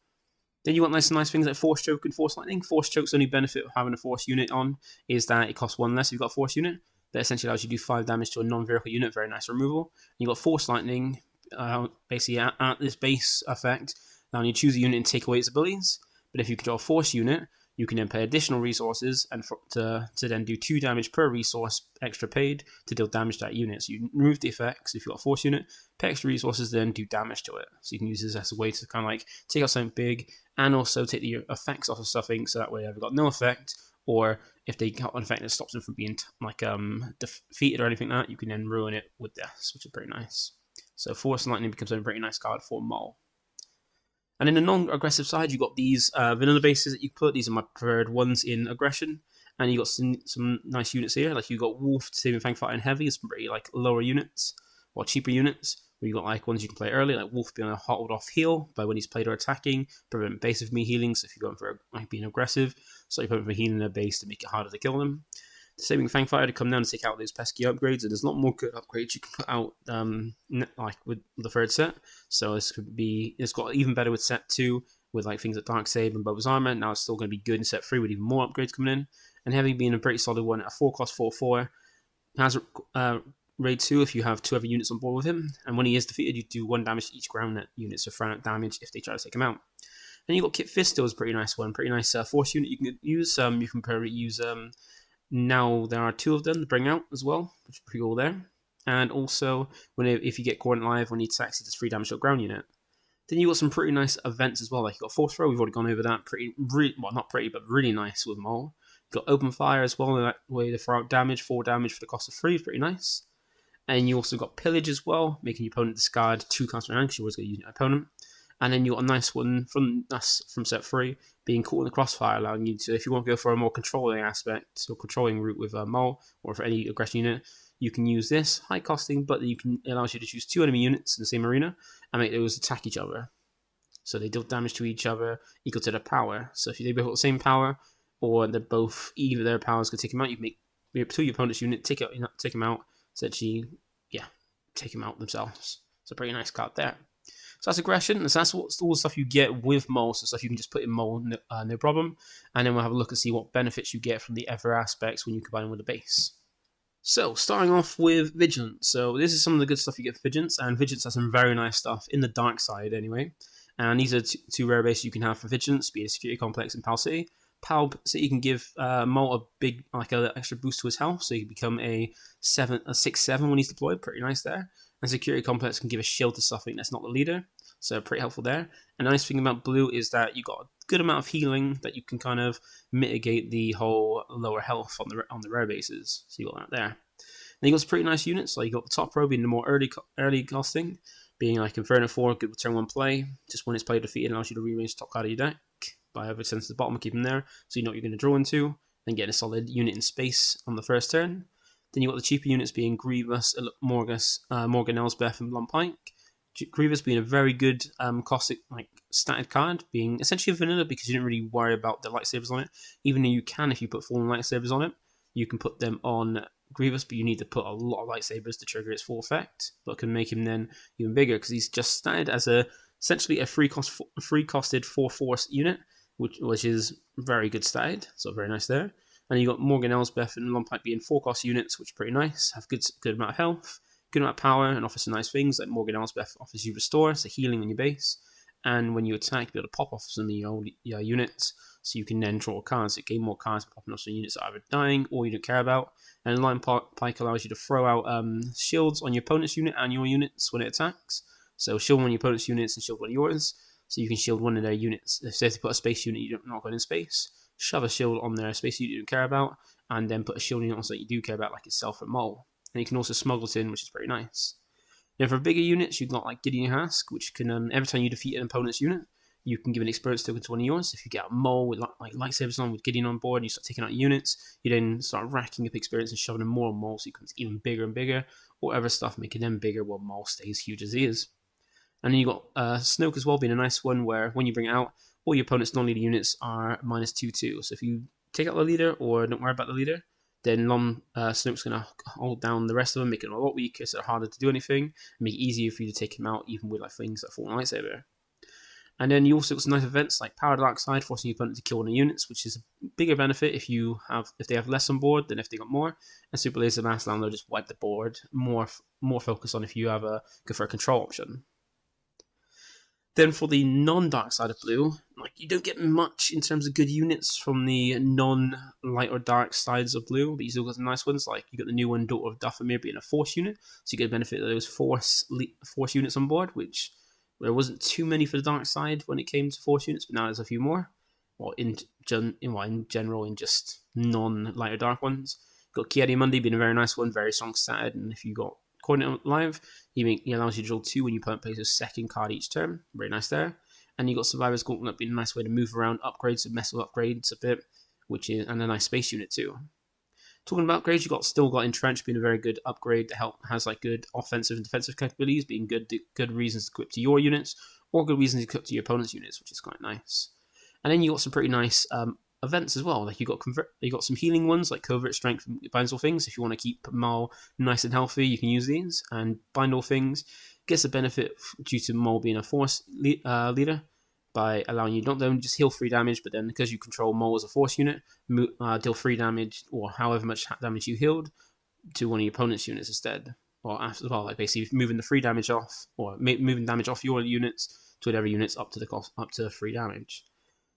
Then you got nice things like Force Choke and Force Lightning. Force Choke's only benefit of having a Force unit on is that it costs 1 less if you've got a Force unit. That essentially allows you to do 5 damage to a non-vehicle unit. Very nice removal. You got Force Lightning, basically at this base effect. Now you choose a unit and take away its abilities. But if you control a Force unit, you can then pay additional resources and to then do 2 damage per resource extra paid to deal damage to that unit. So you remove the effects if you've got a Force unit, pay extra resources, then do damage to it. So you can use this as a way to kind of take out something big and also take the effects off of something, so that way they've got no effect. Or if they got an effect that stops them from being defeated or anything like that, you can then ruin it with this, which is pretty nice. So Force Lightning becomes a pretty nice card for Maul. And in the non-aggressive side, you've got these vanilla bases that you put. These are my preferred ones in aggression. And you've got some nice units here. Like you've got Wolf, Saving Fang Fighter, and Heavy. It's pretty lower units, or cheaper units. Where you've got ones you can play early, like Wolf being a hold off heal by when he's played or attacking, prevent base of me healing. So if you're going for being aggressive, so you prevent healing their base to make it harder to kill them. Saving Fang Fighter to come down and take out those pesky upgrades, and there's a lot more good upgrades you can put out with the third set. So this could be, it's got even better with set 2 with things like Dark Save and Boba's Armor. Now it's still going to be good in set 3 with even more upgrades coming in. And Heavy being a pretty solid one at a 4-cost 4/4 has raid 2 if you have 2 other units on board with him, and when he is defeated, you do 1 damage to each ground unit, so throwing out damage if they try to take him out. And you got Kit Fisto is a pretty nice one, pretty nice force unit you can use. You can probably use now there are 2 of them to bring out as well, which is pretty cool there. And also if you get Coordinate Live when he attacks, he does 3 damage to a ground unit. Then you got some pretty nice events as well, like you got Force Throw. We've already gone over that. Not pretty, but really nice with Maul. You got Open Fire as well, that way to throw out damage, 4 damage for the cost of 3, pretty nice. And you also got Pillage as well, making your opponent discard 2 cards from hand because you're always going to use your opponent. And then you got a nice one from set 3, being Caught in the Crossfire, allowing you to, if you want to go for a more controlling aspect, or controlling route with Maul, or for any aggression unit, you can use this, high costing, but it allows you to choose 2 enemy units in the same arena, and make those attack each other. So they deal damage to each other equal to their power. So if they both got the same power, or they're both, either their powers could take them out, you make 2 your opponent's unit, take them out, essentially, take them out themselves. It's a pretty nice card there. So that's aggression, and so that's all the stuff you get with Maul, so stuff you can just put in Maul, no problem. And then we'll have a look and see what benefits you get from the other aspects when you combine them with the base. So, starting off with Vigilance. So this is some of the good stuff you get for Vigilance, and Vigilance has some very nice stuff in the dark side anyway. And these are 2 rare bases you can have for Vigilance, be it Security Complex and Pal City. Pal City can give Maul a big, an extra boost to his health, so he can become a 6/7 when he's deployed. Pretty nice there. And Security Complex can give a shield to something that's not the leader, so pretty helpful there. And the nice thing about Blue is that you got a good amount of healing that you can kind of mitigate the whole lower health on the rare bases. So you got that there. And you got some pretty nice units, like you got the top row being the more early costing, being Inferno 4, good with turn 1 play. Just when it's played defeated, allows you to rearrange the top card of your deck by over send to the bottom and keep them there, so you know what you're going to draw into, then get a solid unit in space on the first turn. Then you got the cheaper units being Grievous, Morgan Elsbeth, and Blunt Pike. Grievous being a very good caustic statted card, being essentially a vanilla because you didn't really worry about the lightsabers on it. Even though you can, if you put fallen lightsabers on it, you can put them on Grievous, but you need to put a lot of lightsabers to trigger its full effect. But can make him then even bigger because he's just statted as essentially a free costed 4/4 unit, which is very good statted, so very nice there. And you got Morgan Elsbeth and Blunt Pike being 4-cost units, which is pretty nice, have good amount of health. good amount of power and offers some nice things, like Morgan Elsbeth offers you restore, so healing on your base, and when you attack, you'll be able to pop off some of your units, so you can then draw cards, so gain more cards popping off some units that are either dying or you don't care about. And Line Pike allows you to throw out shields on your opponent's unit and your units when it attacks, so shield one of your opponent's units and shield one of yours, so you can shield one of their units. If they put a space unit you don't not going in space, shove a shield on their space unit you don't care about, and then put a shield unit on something you do care about, like itself or Maul. And you can also smuggle it in, which is very nice. Now for bigger units, you've got like Gideon Hask, which can every time you defeat an opponent's unit, you can give an experience token to one of yours. If you get a Maul with like lightsabers on with Gideon on board, and you start taking out units, you then start racking up experience and shoving in more Maul, so he becomes even bigger and bigger, or other stuff making them bigger while Maul stays huge as he is. And then you got Snoke as well, being a nice one where when you bring it out, all your opponent's non-leader units are -2/2. So if you take out the leader or don't worry about the leader, then Snoke's going to hold down the rest of them, make it a lot weaker, so harder to do anything, and make it easier for you to take him out, even with like things like Fallen Lightsaber. And then you also got some nice events like Power Dark Side, forcing your opponent to kill one of the units, which is a bigger benefit if they have less on board than if they got more. And Super Laser Mass Lander just wipe the board, more focus on if you have go for a control option. Then for the non-dark side of blue, like you don't get much in terms of good units from the non-light or dark sides of blue, but you still got some nice ones. Like you got the new one, Daughter of Dathomir, being a Force unit, so you get the benefit of those Force units on board, which there wasn't too many for the dark side when it came to Force units, but now there's a few more. Well, in general, in just non-light or dark ones. Got Ki-Adi-Mundi being a very nice one, very strong stat, and if you got Coordinate Live, he allows you to draw 2 when your opponent plays a second card each turn. Very nice there. And you got Survivor's Gauntlet being a nice way to move around, upgrades and mess with upgrades a bit, and a nice space unit too. Talking about upgrades, you still got Entrench being a very good upgrade that has like good offensive and defensive capabilities, being good reasons to equip to your units, or good reasons to equip to your opponent's units, which is quite nice. And then you got some pretty nice events as well. Like you got some healing ones like Covert Strength and Binds All Things. If you want to keep Maul nice and healthy, you can use these. And Bind All Things gets a benefit due to Maul being a Force leader by allowing you not only just heal 3 damage, but then because you control Maul as a Force unit, deal 3 damage or however much damage you healed to one of your opponent's units instead. Or after, well, like basically moving the 3 damage off, or moving damage off your units to whatever units up to 3 damage.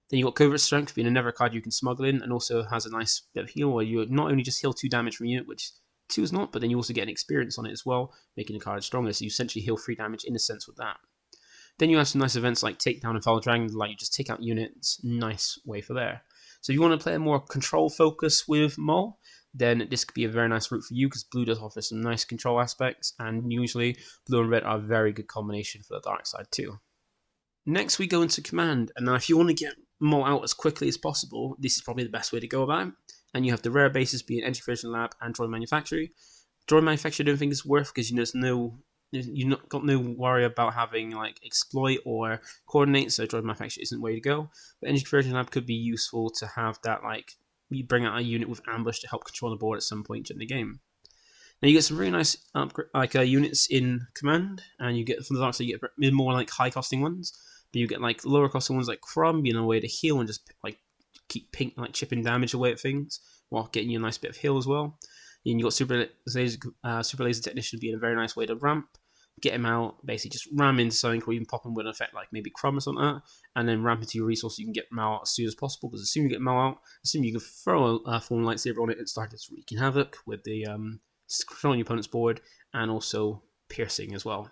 Then you got Covert Strength being another card you can smuggle in, and also has a nice bit of heal where you not only just heal 2 damage from a unit, which 2 is not, but then you also get an experience on it as well, making the card stronger. So you essentially heal 3 damage in a sense with that. Then you have some nice events like Takedown and Foul Dragon, like you just take out units. Nice way for there. So if you want to play a more control focus with Maul, then this could be a very nice route for you because blue does offer some nice control aspects, and usually blue and red are a very good combination for the dark side too. Next we go into command, and now if you want to get Maul out as quickly as possible, this is probably the best way to go about it. And you have the rare bases being Education Lab and Droid Manufactory. Droid Manufactory I don't think is worth because you've not got no worry about having like exploit or coordinate, so Droid Manufactory isn't the way to go. But Education Lab could be useful to have that, like you bring out a unit with ambush to help control the board at some point during the game. Now you get some really nice units in command, and you get from the dark side you get more like high costing ones. But you get like lower costing ones like Crumb, a way to heal and just like keep chipping damage away at things while getting you a nice bit of heal as well. And you got Super Laser Technician being a very nice way to ramp, get him out, basically just ram into something or even pop him with an effect like maybe Crumb or something like that, and then ramp into your resource so you can get Maul out as soon as possible. Because as soon as you get Maul out, as soon as you can throw a Fallen Lightsaber on it, it starts wreaking havoc with the controlling your opponent's board and also piercing as well.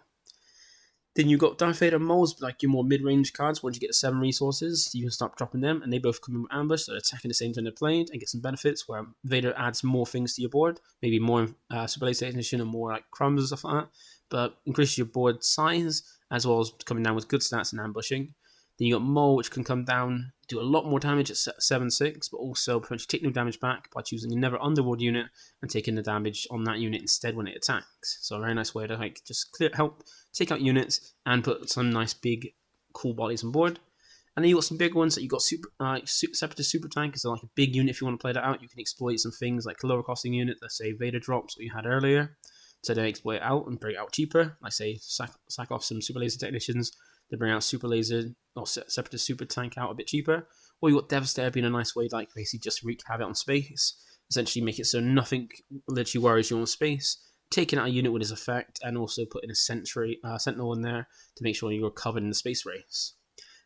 Then you got Darth Vader and Maul's, like your more mid-range cards. Once you get 7 resources, you can start dropping them, and they both come in with ambush, so they're attacking the same turn they're played, and get some benefits where Vader adds more things to your board, maybe more Super Laser Technician and more like crumbs and stuff like that, but increases your board size, as well as coming down with good stats and ambushing. Then you got Maul, which can come down, do a lot more damage at 7/6, but also potentially take no damage back by choosing another underworld unit and taking the damage on that unit instead when it attacks. So a very nice way to like just help take out units and put some nice big cool bodies on board. And then you got some big ones that you got Separatist Super Tank, so like a big unit if you want to play that out. You can exploit some things like lower costing unit, let's say Vader drops, what you had earlier, to then exploit it out and bring it out cheaper. Like say sack off some Super Laser Technicians to bring out Super Laser or Separatist Super Tank out a bit cheaper. Or you got Devastator being a nice way to like basically just wreak havoc on space. Essentially make it so nothing literally worries you on space. taking out a unit with his effect, and also putting a sentinel in there to make sure you're covered in the space race.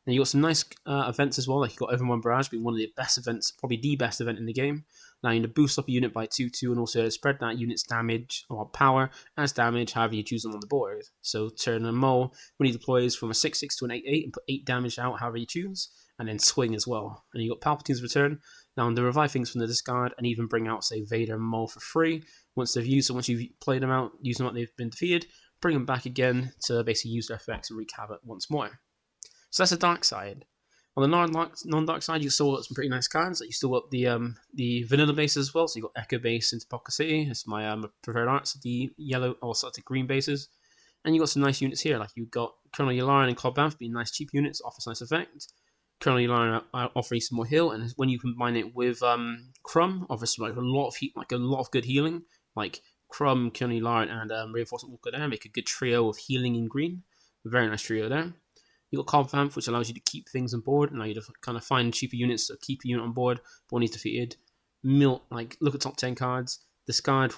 And you got some nice events as well, like you got Overrun Barrage being one of the best events, probably the best event in the game, allowing you to boost up a unit by 2/2 and also spread that unit's damage or power as damage however you choose them on the board. So turn a Maul when he deploys from a 6/6 to an 8/8 and put 8 damage out however you choose, and then swing as well. And you got Palpatine's Return, now to revive things from the discard and even bring out, say, Vader and Maul for free. Once they've used them, once you've played them out, used them out, they've been defeated, bring them back again to basically use their effects and wreak havoc once more. So that's the dark side. On the non-dark side, you still got some pretty nice cards. Like you still got the vanilla bases as well. So you got Echo base into Pocket City. It's my preferred arts. The yellow or sort of green bases, and you got some nice units here. Like you got Colonel Yularen and Cobb Banff being nice cheap units, offers nice effect. Colonel Yularen offering some more heal, and when you combine it with Crumb, offers like a lot of heat, like a lot of good healing. Like Crumb, Colonel Yularen, and Reinforcement Walker there make a good trio of healing in green. A very nice trio there. You got Cobb Vamp, which allows you to keep things on board, allow you to kind of find cheaper units to keep a unit on board. But when he's defeated, look at top 10 cards, discard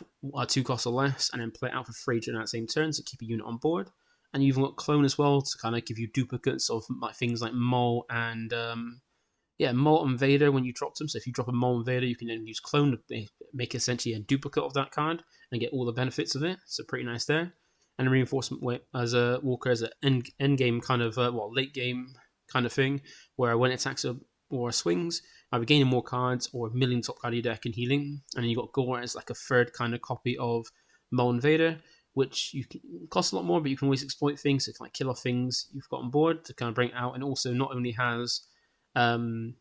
2 costs or less, and then play it out for free during that same turn to keep a unit on board. And you've even got Clone as well to kind of give you duplicates of like things like Maul and Maul and Vader when you drop them. So if you drop a Maul and Vader, you can then use Clone to make essentially a duplicate of that card and get all the benefits of it. So pretty nice there. And a Reinforcement as a Walker as an end game kind of late game kind of thing, where when it attacks or swings, either gaining more cards or milling top card of your deck and healing. And then you got Gore as like a third kind of copy of Maul and Vader, which you can cost a lot more, but you can always exploit things to kind of kill off things you've got on board to kind of bring it out. And also not only has really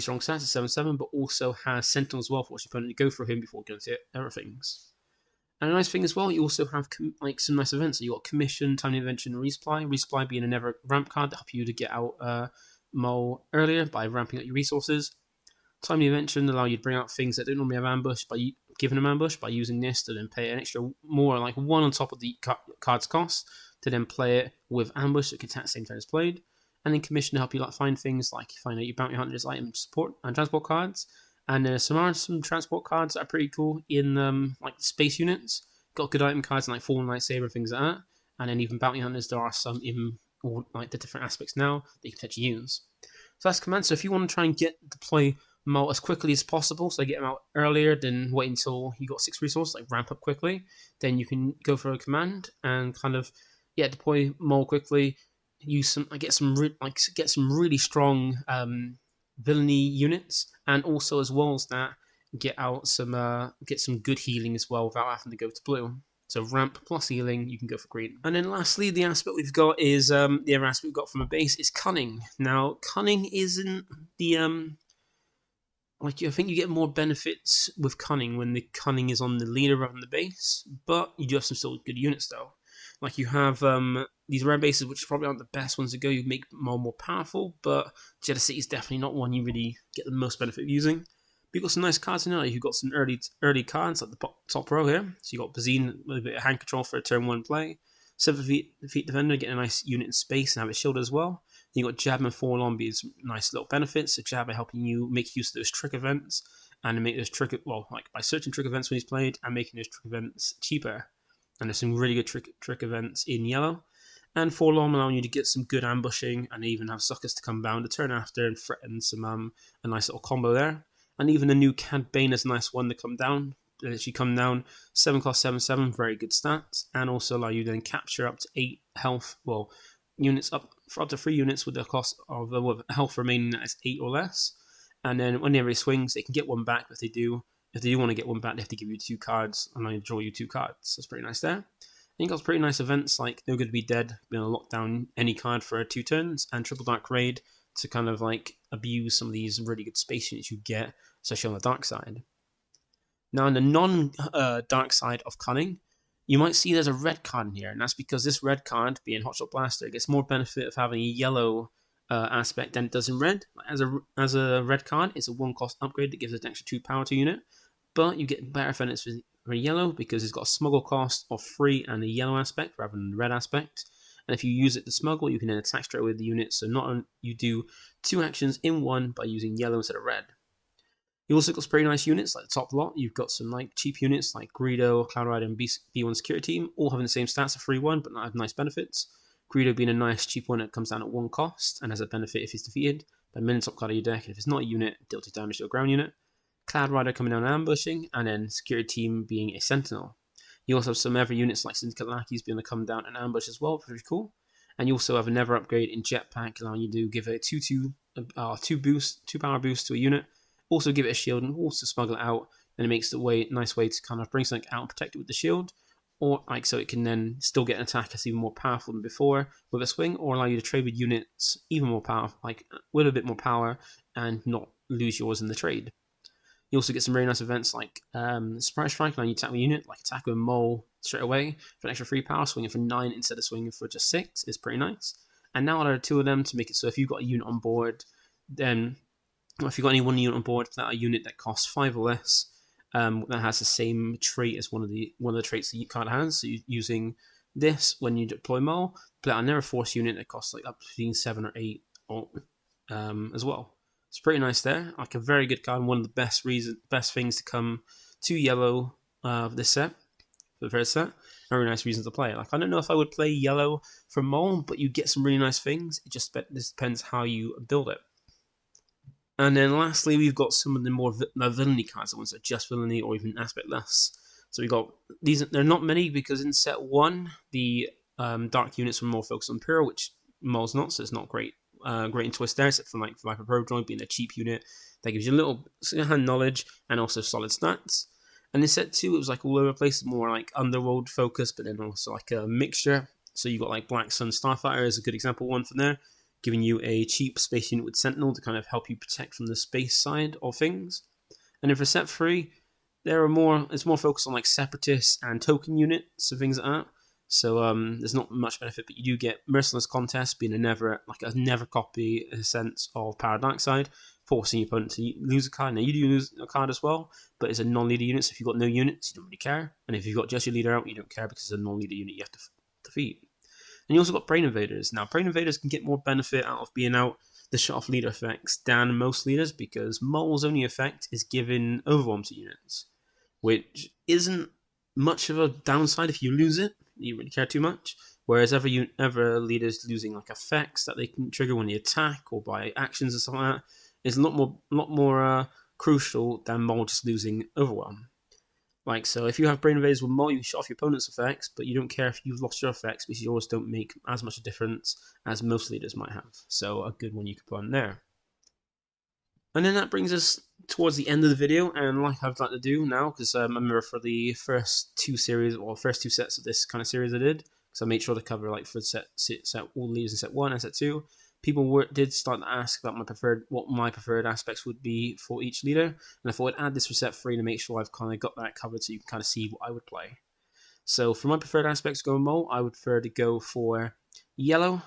strong stats at 7/7, but also has Sentinel as well, for which your opponent to go for him before going to other things. And a nice thing as well, you also have some nice events. So you got Commission, Timely Invention, and Resupply. Resupply being a never ramp card that help you to get out Maul earlier by ramping up your resources. Timely Invention allow you to bring out things that don't normally have ambush by giving them ambush by using this to then pay an extra more, like 1 on top of the card's cost to then play it with ambush that can attack the same time as played. And then Commission to help you find things like find out your bounty hunters, item support, and transport cards. And some transport cards that are pretty cool in like space units. Got good item cards and like Fallen Lightsaber and things like that. And then even bounty hunters, there are some in all like the different aspects now that you can potentially use. So that's command. So if you want to try and deploy Maul as quickly as possible, so get him out earlier than wait until you got 6 resources, like ramp up quickly, then you can go for a command and kind of deploy Maul quickly. Get some really strong Villainy units, and also as well as that, get some good healing as well without having to go to blue. So ramp plus healing, you can go for green. And then lastly, the aspect we've got is the other aspect we've got from a base is Cunning. Now, Cunning isn't the I think you get more benefits with Cunning when the Cunning is on the leader rather than the base, but you do have some still good units though. Like you have these rare bases, which probably aren't the best ones to go. You make more powerful, but Jeddah City is definitely not one you really get the most benefit of using. But you've got some nice cards in there. You've got some early cards at the top row here. So you've got Bazine with a bit of hand control for a turn 1 play. 7 feet defender, getting a nice unit in space and have a shield as well. Then you've got Jab and Forlorn being some nice little benefits. So Jab are helping you make use of those trick events and make those by searching trick events when he's played and making those trick events cheaper. And there's some really good trick events in yellow. And Forlorn allowing you to get some good ambushing and even have suckers to come down the turn after and threaten some a nice little combo there. And even the new Cad Bane is a nice one to come down. She come down 7 cost 7/7, very good stats, and also allow you to then capture up to 8 health. Well, units up to 3 units with the cost of health remaining as 8 or less. And then whenever he swings, they can get one back. If they do want to get one back, they have to give you 2 cards, and I draw you 2 cards. That's pretty nice there. And you got pretty nice events like No Good to Be Dead, being able to lock down any card for 2 turns, and Triple Dark Raid to kind of abuse some of these really good space units you get, especially on the dark side. Now, on the non-dark side of Cunning, you might see there's a red card in here, and that's because this red card, being Hotshot Blaster, gets more benefit of having a yellow aspect than it does in red. As a red card, it's a 1-cost upgrade that gives it an extra 2 power to unit, but you get better benefits for yellow because it's got a smuggle cost of 3 and a yellow aspect rather than the red aspect. And if you use it to smuggle, you can then attack straight with the unit, so not only you do 2 actions in 1 by using yellow instead of red. You also got some pretty nice units like the top lot. You've got some like cheap units like Greedo, Cloud Rider, and B1 Security Team, all having the same stats, a free one, but not have nice benefits. Greedo being a nice cheap one that comes down at 1 cost and has a benefit if he's defeated by milling top card of your deck, and if it's not a unit, deal 2 damage to a ground unit. Cloud Rider coming down and ambushing, and then Security Team being a Sentinel. You also have some other units like Syndicate Lackeys being able to come down and ambush as well, pretty cool. And you also have a Never upgrade in Jetpack, allowing you to give a 2 power boost to a unit. Also give it a shield and also smuggle it out, and it makes it a nice way to kind of bring something out and protect it with the shield, or like so it can then still get an attack that's even more powerful than before with a swing, or allow you to trade with units even more powerful, like with a bit more power, and not lose yours in the trade. You also get some very nice events like Surprise Strike, allowing you to attack with a unit, like attack with a Maul straight away for an extra 3 power, swinging for 9 instead of swinging for just 6 is pretty nice. And now there are 2 of them to make it so if you've got a unit on board, then if you've got any one unit on board, that a unit that costs 5 or less, that has the same trait as one of the traits the card has. So using this when you deploy Maul, play out a Never Force unit that costs like up between 7 or 8 as well. It's pretty nice there. Like a very good card, one of the best things to come to yellow this set, for the first set. Very nice reasons to play it. Like I don't know if I would play yellow for Maul, but you get some really nice things. It just depends how you build it. And then lastly, we've got some of the more Villainy cards, the ones that are just Villainy or even aspect less. So we got these. They're not many because in set 1, the dark units were more focused on Imperial, which Maul's not, so it's not great. Great in twist there, except for like Viper Pro Droid being a cheap unit that gives you a little hand knowledge and also solid stats. And in set 2, it was like all over the place, more like Underworld focused, but then also like a mixture. So you got like Black Sun Starfighter is a good example one from there, giving you a cheap space unit with Sentinel to kind of help you protect from the space side of things. And then for set 3, it's more focused on like Separatists and token units and things like that. So there's not much benefit, but you do get Merciless Contest being a never copy in a sense of Power Dark Side, forcing your opponent to lose a card. Now you do lose a card as well, but it's a non-leader unit, so if you've got no units, you don't really care. And if you've got just your leader out, you don't care because it's a non-leader unit you have to defeat. And you also got Brain Invaders. Now, Brain Invaders can get more benefit out of being out the shut-off leader effects than most leaders, because Maul's only effect is giving Overwhelm to units, which isn't much of a downside if you lose it. You really care too much. Whereas other leaders losing like effects that they can trigger when they attack or by actions or something like that is a lot more crucial than Maul just losing Overwhelm. Like, so if you have Brain Invaders with Maul, you can shut off your opponent's effects, but you don't care if you've lost your effects because yours don't make as much a difference as most leaders might have. So a good one you could put on there. And then that brings us towards the end of the video, and like I'd like to do now, because I remember for the first 2 sets of this kind of series I did, because I made sure to cover like for set all the leaders in set 1 and set 2, people did start to ask about what my preferred aspects would be for each leader, and I thought I'd add this for set 3 to make sure I've kind of got that covered so you can kind of see what I would play. So for my preferred aspects going Maul, I would prefer to go for yellow.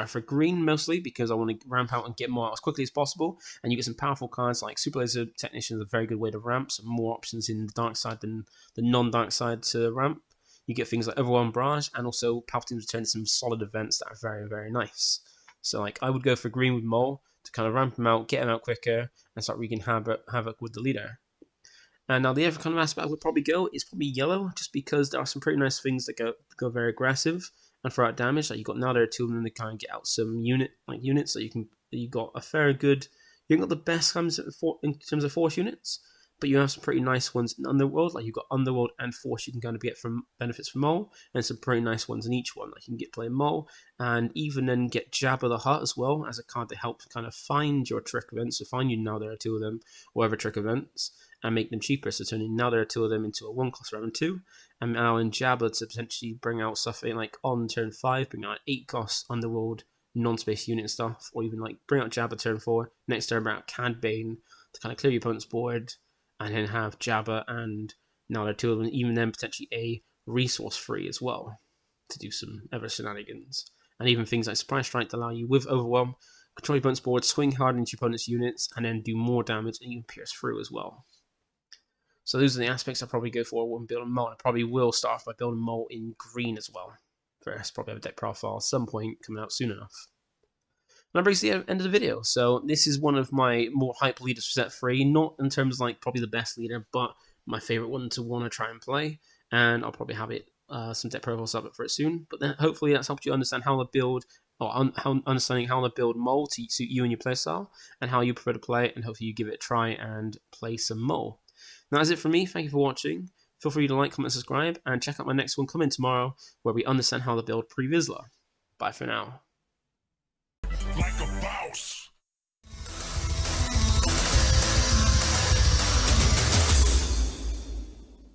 For green mostly, because I want to ramp out and get more out as quickly as possible, and you get some powerful cards like Super Laser Technician is a very good way to ramp, some more options in the dark side than the non-dark side to ramp. You get things like Overwhelm Barrage, and also Palpatine's Return, some solid events that are very, very nice. So like I would go for green with Maul to kind of ramp him out, get him out quicker, and start wreaking havoc with the leader. And now the other kind of aspect I would probably go is probably yellow, just because there are some pretty nice things that go very aggressive and throw out damage. Like you got now there are 2 of them to kind of get out some units, so you got a fair good. You haven't got the best in terms of force units, but you have some pretty nice ones in Underworld. Like you've got Underworld and Force you can kind of get from benefits from Maul, and some pretty nice ones in each one. Like you can get playing Maul, and even then get Jabba the Hutt as well as a card to help kind of find your trick events. So find you now there are 2 of them, or other trick events, and make them cheaper. So turning now there are 2 of them into a 1-cost round 2, and allowing Jabba to potentially bring out something like on turn 5, bring out 8-cost Underworld non-space unit stuff, or even like bring out Jabba turn 4, next turn bring out Cad Bane to kind of clear your opponent's board, and then have Jabba and now there are 2 of them, even then potentially a resource free as well to do some other shenanigans. And even things like Surprise Strike to allow you with Overwhelm, control your opponent's board, swing hard into your opponent's units, and then do more damage and even pierce through as well. So those are the aspects I probably go for when building Maul. I probably will start off by building Maul in green as well. First, probably have a deck profile at some point coming out soon enough. that brings the end of the video. So this is one of my more hype leaders for set 3, not in terms of like probably the best leader, but my favorite one to want to try and play, and I'll probably have it some deck profiles up for it soon. But then hopefully that's helped you understand how to build, or understanding how to build Maul to suit you and your playstyle, and how you prefer to play it, and hopefully you give it a try and play some Maul. Now that's it from me. Thank you for watching. Feel free to like, comment, subscribe, and check out my next one coming tomorrow, where we understand how to build pre-Vizsla. Bye for now. Like a boss.